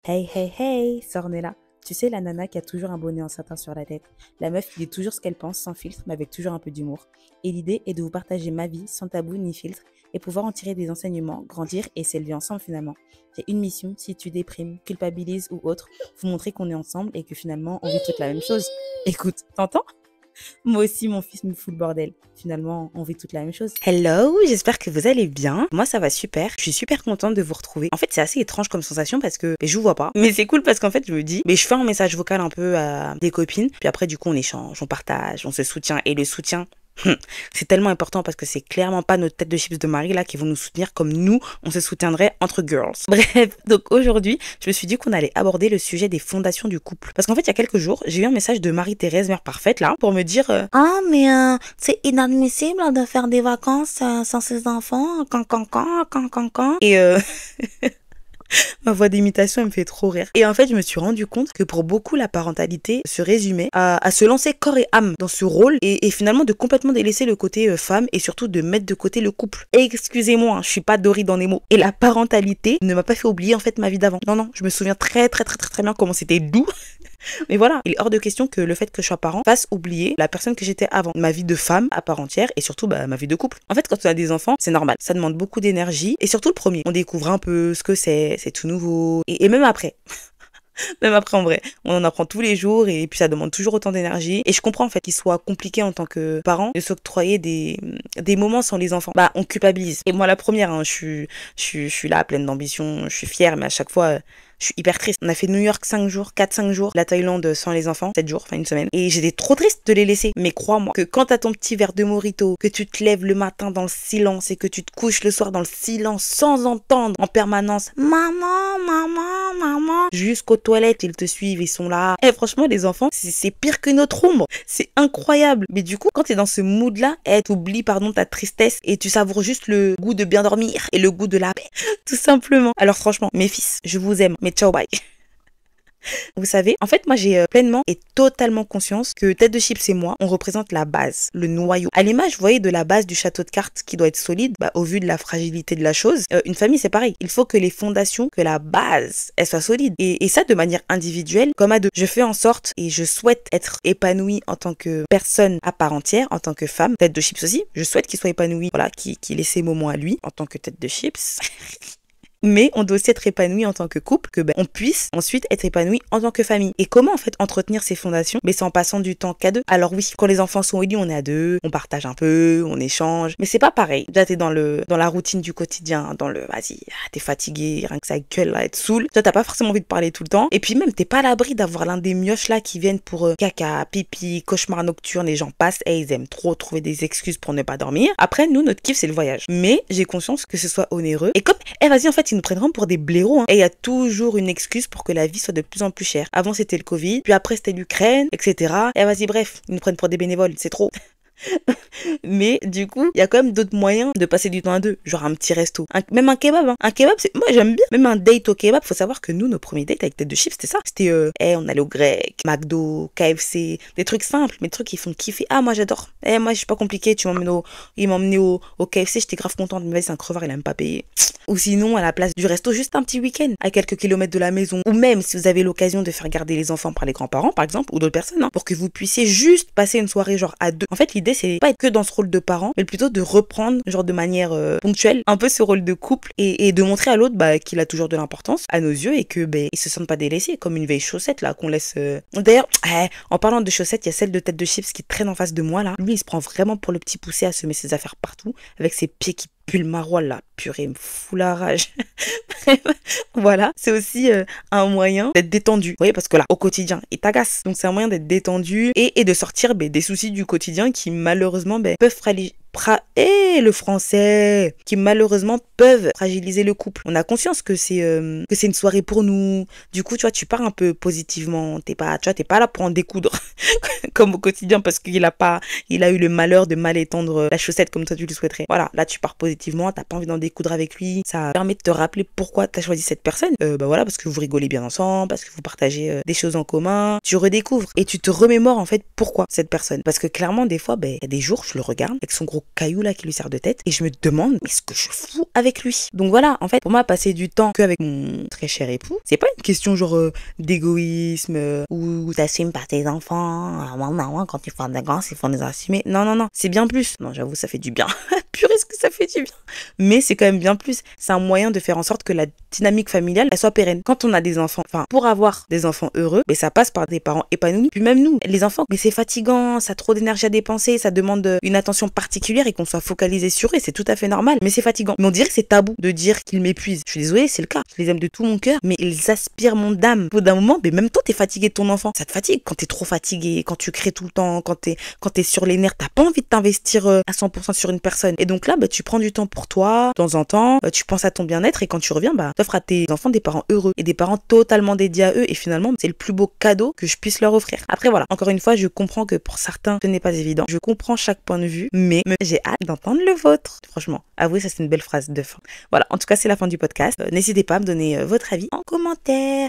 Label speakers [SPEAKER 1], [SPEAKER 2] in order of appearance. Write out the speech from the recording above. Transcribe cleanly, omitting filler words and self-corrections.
[SPEAKER 1] Hey hey hey, Sornella. Tu sais, la nana qui a toujours un bonnet en satin sur la tête. La meuf qui dit toujours ce qu'elle pense, sans filtre, mais avec toujours un peu d'humour. Et l'idée est de vous partager ma vie, sans tabou ni filtre, et pouvoir en tirer des enseignements, grandir et s'élever ensemble finalement. J'ai une mission, si tu déprimes, culpabilises ou autre, vous montrer qu'on est ensemble et que finalement on vit toute la même chose. Écoute, t'entends? Moi aussi, mon fils me fout le bordel. Finalement, on vit toute la même chose. Hello, j'espère que vous allez bien. Moi, ça va super. Je suis super contente de vous retrouver. En fait, c'est assez étrange comme sensation parce que je vous vois pas. Mais c'est cool parce qu'en fait, je me dis, je fais un message vocal un peu à des copines. Puis après, du coup, on échange, on partage, on se soutient. Et le soutien, c'est tellement important parce que c'est clairement pas notre tête de chips de Marie là qui vont nous soutenir comme nous, on se soutiendrait entre girls. Bref, donc aujourd'hui, je me suis dit qu'on allait aborder le sujet des fondations du couple. Parce qu'en fait, il y a quelques jours, j'ai eu un message de Marie-Thérèse, mère parfaite là, pour me dire ah, mais c'est inadmissible de faire des vacances sans ses enfants, quand. Et ma voix d'imitation, elle me fait trop rire. Et en fait, je me suis rendu compte que pour beaucoup, la parentalité se résumait à se lancer corps et âme dans ce rôle et finalement de complètement délaisser le côté femme et surtout de mettre de côté le couple. Et excusez-moi, hein, je suis pas Dory dans les mots. Et la parentalité ne m'a pas fait oublier en fait ma vie d'avant. Non, je me souviens très bien comment c'était doux. Mais voilà, il est hors de question que le fait que je sois parent fasse oublier la personne que j'étais avant, ma vie de femme à part entière et surtout ma vie de couple. En fait, quand on a des enfants, c'est normal, ça demande beaucoup d'énergie et surtout le premier, on découvre un peu ce que c'est tout nouveau et même après. Même après, en vrai, on en apprend tous les jours et puis ça demande toujours autant d'énergie. Et je comprends en fait qu'il soit compliqué en tant que parent de s'octroyer des moments sans les enfants. On culpabilise. Et moi, la première, hein, je suis là, pleine d'ambition, je suis fière, mais à chaque fois, je suis hyper triste. On a fait New York 5 jours, 4-5 jours, la Thaïlande sans les enfants, 7 jours, enfin une semaine. Et j'étais trop triste de les laisser. Mais crois-moi que quand t'as ton petit verre de mojito, que tu te lèves le matin dans le silence et que tu te couches le soir dans le silence sans entendre en permanence maman, jusqu'aux toilettes, ils te suivent, ils sont là. Eh, franchement, les enfants, c'est pire que notre ombre. C'est incroyable. Mais du coup, quand t'es dans ce mood-là, t'oublies, pardon, ta tristesse et tu savoures juste le goût de bien dormir et le goût de la paix. Tout simplement. Alors franchement, mes fils, je vous aime. Mais ciao, bye. Vous savez, en fait, moi, j'ai pleinement et totalement conscience que tête de chips et moi, on représente la base, le noyau. À l'image, vous voyez, de la base du château de cartes qui doit être solide, au vu de la fragilité de la chose, une famille, c'est pareil. Il faut que les fondations, que la base, elle soit solide. Et ça, de manière individuelle, comme à deux. Je fais en sorte et je souhaite être épanouie en tant que personne à part entière, en tant que femme. Tête de chips aussi, je souhaite qu'il soit épanoui, voilà, qu'il ait ses moments à lui, en tant que tête de chips. Mais on doit aussi être épanoui en tant que couple, que on puisse ensuite être épanoui en tant que famille. Et comment en fait entretenir ces fondations? C'est en passant du temps qu'à deux. Alors oui, quand les enfants sont au lit, on est à deux, on partage un peu, on échange, mais c'est pas pareil. Déjà t'es dans la routine du quotidien, dans le vas-y, t'es fatigué, rien que ça gueule là, être saoul. Toi t'as pas forcément envie de parler tout le temps. Et puis même t'es pas à l'abri d'avoir l'un des mioches là qui viennent pour caca, pipi, cauchemar nocturne, les gens passent et ils aiment trop trouver des excuses pour ne pas dormir. Après nous notre kiff c'est le voyage. Mais j'ai conscience que ce soit onéreux. Et comme vas-y en fait ils nous prendront pour des blaireaux. Et il y a toujours une excuse pour que la vie soit de plus en plus chère. Avant, c'était le Covid, puis après, c'était l'Ukraine, etc. Et vas-y, bref, ils nous prennent pour des bénévoles, c'est trop. Mais du coup, il y a quand même d'autres moyens de passer du temps à deux, genre un petit resto, même un kebab. Un kebab, moi j'aime bien. Même un date au kebab, faut savoir que nous, nos premiers dates avec tête de chips, c'était ça. C'était, on allait au grec, McDo, KFC, des trucs simples, mais des trucs qui font kiffer. Ah, moi j'adore. Moi je suis pas compliqué, il m'emmenait au KFC, j'étais grave contente. Mais vas-y, c'est un crevard, il a même pas payé. Ou sinon, à la place du resto, juste un petit week-end, à quelques kilomètres de la maison. Ou même si vous avez l'occasion de faire garder les enfants par les grands-parents, par exemple, ou d'autres personnes, pour que vous puissiez juste passer une soirée genre à deux. En fait, l'idée, c'est pas être que dans ce rôle de parent, mais plutôt de reprendre, genre de manière ponctuelle, un peu ce rôle de couple et de montrer à l'autre qu'il a toujours de l'importance à nos yeux et que il se sente pas délaissé, comme une vieille chaussette là qu'on laisse. D'ailleurs, en parlant de chaussettes, il y a celle de tête de chips qui traîne en face de moi là. Lui, il se prend vraiment pour le petit poussé à semer ses affaires partout, avec ses pieds qui puent le maroilles là. Purée, il me fout la rage. Voilà, c'est aussi un moyen d'être détendu. Vous voyez, parce que là, au quotidien, il t'agace. Donc c'est un moyen d'être détendu et de sortir des soucis du quotidien qui malheureusement peuvent le français, qui malheureusement peuvent fragiliser le couple. On a conscience que c'est une soirée pour nous. Du coup, tu vois, tu pars un peu positivement. T'es pas là pour en découdre comme au quotidien parce qu'il a eu le malheur de mal étendre la chaussette comme toi tu le souhaiterais. Voilà, là tu pars positivement, t'as pas envie d'en découdre avec lui. Ça permet de te rappeler pourquoi t'as choisi cette personne. Voilà, parce que vous rigolez bien ensemble, parce que vous partagez des choses en commun. Tu redécouvres et tu te remémores en fait pourquoi cette personne. Parce que clairement, des fois, il y a des jours, je le regarde avec son gros gros caillou là qui lui sert de tête et je me demande mais ce que je fous avec lui. Donc voilà, en fait, pour moi, passer du temps qu'avec mon très cher époux, c'est pas une question genre d'égoïsme ou t'assumes par tes enfants, quand tu fais des gosses, il faut les assumer. Non, non, non, c'est bien plus. Non, j'avoue, ça fait du bien. Purée, est-ce que ça fait du bien? Mais c'est quand même bien plus. C'est un moyen de faire en sorte que la dynamique familiale, elle soit pérenne. Quand on a des enfants, enfin, pour avoir des enfants heureux, mais ça passe par des parents épanouis. Puis même nous, les enfants, mais c'est fatigant, ça a trop d'énergie à dépenser, ça demande une attention particulière et qu'on soit focalisé sur eux, c'est tout à fait normal. Mais c'est fatigant. Mais on dirait que c'est tabou de dire qu'ils m'épuisent. Je suis désolée, c'est le cas. Je les aime de tout mon cœur, mais ils aspirent mon âme. Au bout d'un moment, mais même toi, t'es fatigué de ton enfant. Ça te fatigue quand t'es trop fatigué, quand tu crées tout le temps, quand t'es sur les nerfs, t'as pas envie de t'investir à 100% sur une personne. Et donc là, tu prends du temps pour toi, de temps en temps, tu penses à ton bien-être et quand tu reviens, t'offres à tes enfants des parents heureux et des parents totalement dédiés à eux et finalement, c'est le plus beau cadeau que je puisse leur offrir. Après voilà, encore une fois, je comprends que pour certains, ce n'est pas évident. Je comprends chaque point de vue, mais j'ai hâte d'entendre le vôtre. Franchement, avouez, ça c'est une belle phrase de fin. Voilà, en tout cas, c'est la fin du podcast. N'hésitez pas à me donner votre avis en commentaire.